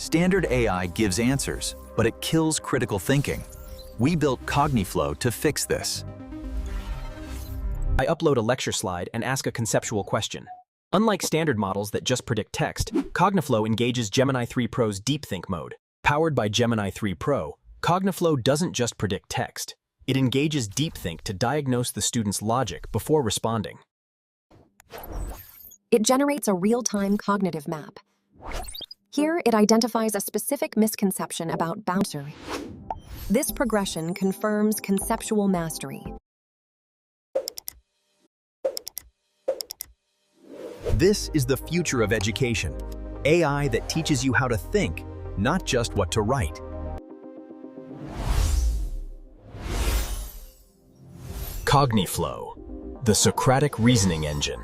Standard AI gives answers, but it kills critical thinking. We built CogniFlow to fix this. I upload a lecture slide and ask a conceptual question. Unlike standard models that just predict text, CogniFlow engages Gemini 3 Pro's DeepThink mode. Powered by Gemini 3 Pro, CogniFlow doesn't just predict text. It engages DeepThink to diagnose the student's logic before responding. It generates a real-time cognitive map. Here, it identifies a specific misconception about bouncer. This progression confirms conceptual mastery. This is the future of education. AI that teaches you how to think, not just what to write. CogniFlow, the Socratic reasoning engine.